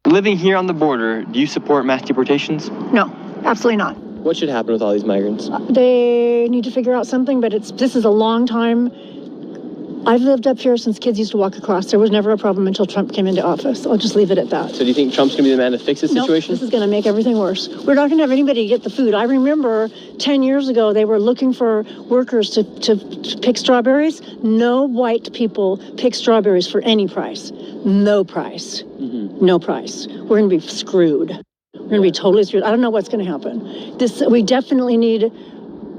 Living here on the border, do you support mass deportations? No, absolutely not. What should happen with all these migrants? They need to figure out something, but this is a long time. I've lived up here since kids used to walk across. There was never a problem until Trump came into office. I'll just leave it at that. So do you think Trump's going to be the man to fix this situation? This is going to make everything worse. We're not going to have anybody get the food. I remember 10 years ago, they were looking for workers to pick strawberries. No white people pick strawberries for any price. No price. No price. We're going to be screwed. We're going to be totally screwed. I don't know what's going to happen. We definitely need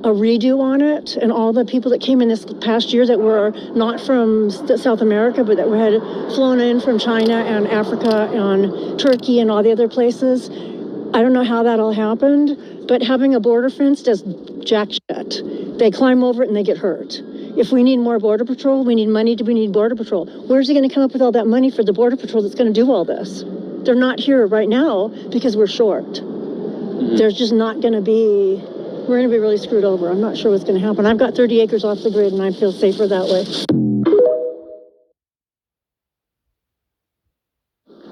a redo on it, and all the people that came in this past year that were not from South America, but that had flown in from China and Africa and Turkey and all the other places. I don't know how that all happened, but having a border fence does jack shit. They climb over it and they get hurt. If we need more border patrol, we need money. We need border patrol. Where's he going to come up with all that money for the border patrol that's going to do all this? They're not here right now because we're short. There's just not going to be. We're going to be really screwed over. I'm not sure what's going to happen. I've got 30 acres off the grid and I feel safer that way.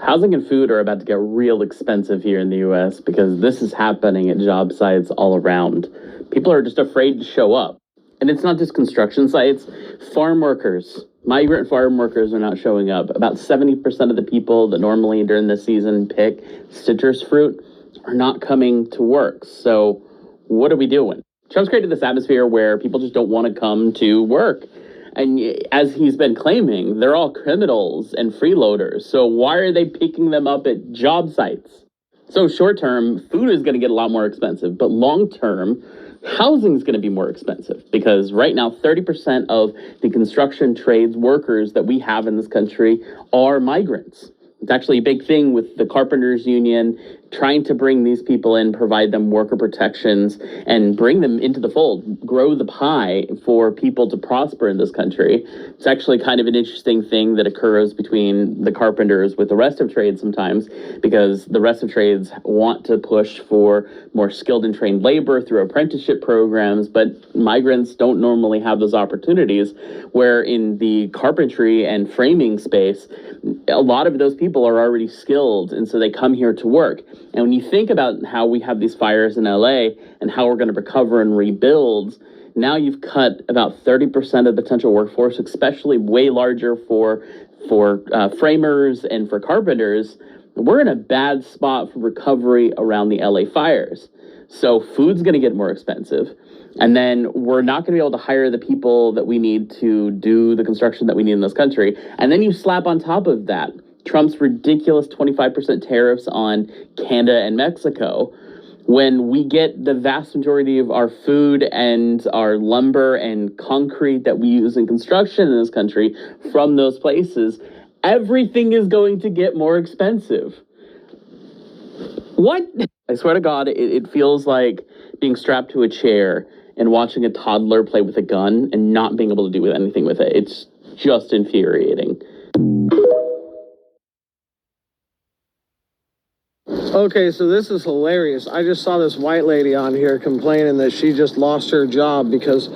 Housing and food are about to get real expensive here in the U.S. because this is happening at job sites all around. People are just afraid to show up. And it's not just construction sites. Farm workers, migrant farm workers are not showing up. About 70% of the people that normally during this season pick citrus fruit are not coming to work. So what are we doing? Trump's created this atmosphere where people just don't want to come to work. And as he's been claiming, they're all criminals and freeloaders. So why are they picking them up at job sites? So short term, food is going to get a lot more expensive. But long term, housing is going to be more expensive. Because right now, 30% of the construction trades workers that we have in this country are migrants. It's actually a big thing with the Carpenters Union trying to bring these people in, provide them worker protections, and bring them into the fold, grow the pie for people to prosper in this country. It's actually kind of an interesting thing that occurs between the carpenters with the rest of trades sometimes, because the rest of trades want to push for more skilled and trained labor through apprenticeship programs, but migrants don't normally have those opportunities, where in the carpentry and framing space, a lot of those people are already skilled, and so they come here to work. And when you think about how we have these fires in LA and how we're going to recover and rebuild, now you've cut about 30% of the potential workforce, especially way larger for framers and for carpenters. We're in a bad spot for recovery around the LA fires. So food's going to get more expensive. And then we're not going to be able to hire the people that we need to do the construction that we need in this country. And then you slap on top of that Trump's ridiculous 25% tariffs on Canada and Mexico. When we get the vast majority of our food and our lumber and concrete that we use in construction in this country from those places, everything is going to get more expensive. What? I swear to God, it feels like being strapped to a chair and watching a toddler play with a gun and not being able to do anything with it. It's just infuriating. Okay, so this is hilarious. I just saw this white lady on here complaining that she just lost her job because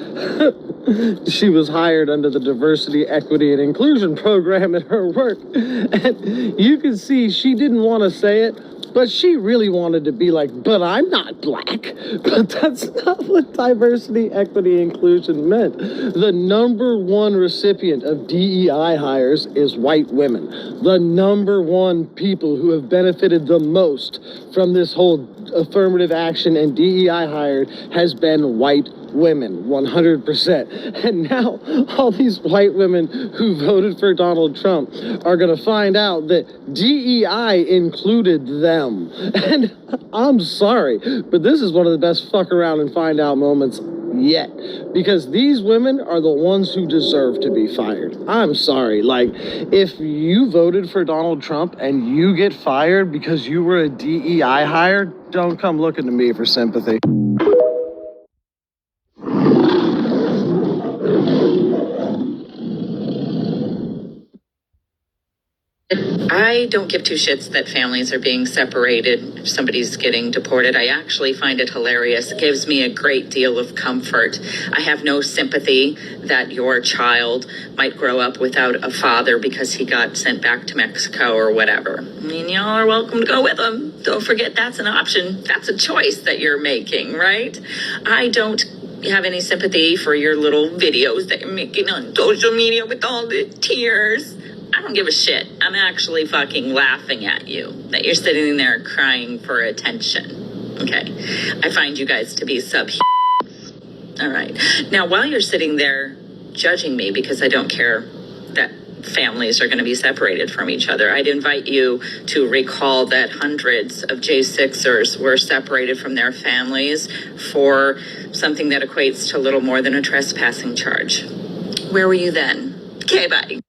she was hired under the diversity, equity, and inclusion program at her work. And you can see she didn't want to say it, but she really wanted to be like, but I'm not black. But that's not what diversity, equity, inclusion meant. The number one recipient of DEI hires is white women. The number one people who have benefited the most from this whole affirmative action and DEI hired has been white women, 100%. And now all these white women who voted for Donald Trump are going to find out that DEI included them. And I'm sorry, but this is one of the best fuck around and find out moments yet, because these women are the ones who deserve to be fired. I'm sorry, like, if you voted for Donald Trump and you get fired because you were a DEI hire, don't come looking to me for sympathy. I I don't give two shits that families are being separated if somebody's getting deported. I actually find it hilarious. It gives me a great deal of comfort. I have no sympathy that your child might grow up without a father because he got sent back to Mexico or whatever. I mean, y'all are welcome to go with him. Don't forget that's an option. That's a choice that you're making, right? I don't have any sympathy for your little videos that you're making on social media with all the tears. I don't give a shit. I'm actually fucking laughing at you that you're sitting there crying for attention. Okay. I find you guys to be All right. Now, while you're sitting there judging me because I don't care that families are going to be separated from each other, I'd invite you to recall that hundreds of J6ers were separated from their families for something that equates to little more than a trespassing charge. Where were you then? Okay, bye.